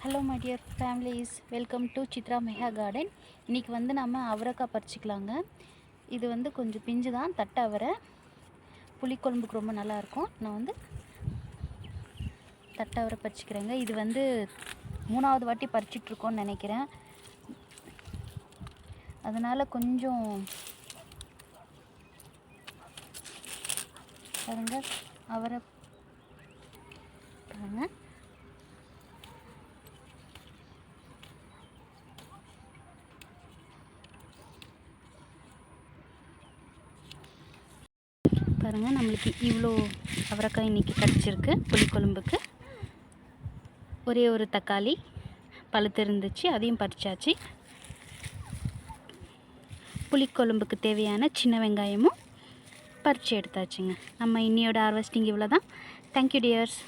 Hello my dear families, welcome to Chitra mega garden. இன்றைக்கி நம்ம அவரைக்காய் பறிச்சிக்கலாங்க. இது கொஞ்சம் பிஞ்சு தான், தட்டை அவரை. புளிக்குழம்புக்கு ரொம்ப நல்லாயிருக்கும். நான் தட்டை அவரை பறிச்சிக்கிறேங்க. இது 3வது வாட்டி பறிச்சிட்ருக்கோன்னு நினைக்கிறேன். அதனால் கொஞ்சம் பாருங்க, அவரை பாருங்க. பாருங்கள், நம்மளுக்கு இவ்வளோ அவரைக்காய் இன்றைக்கி கிடச்சிருக்கு. புளிக்குழம்புக்கு ஒரே ஒரு தக்காளி பழுத்து இருந்துச்சு, அதையும் பறிச்சாச்சு. புளிக்குழம்புக்கு தேவையான சின்ன வெங்காயமும் பறித்து எடுத்தாச்சுங்க. நம்ம இன்னையோட ஹார்வெஸ்டிங் இவ்வளோ தான். Thank you tears.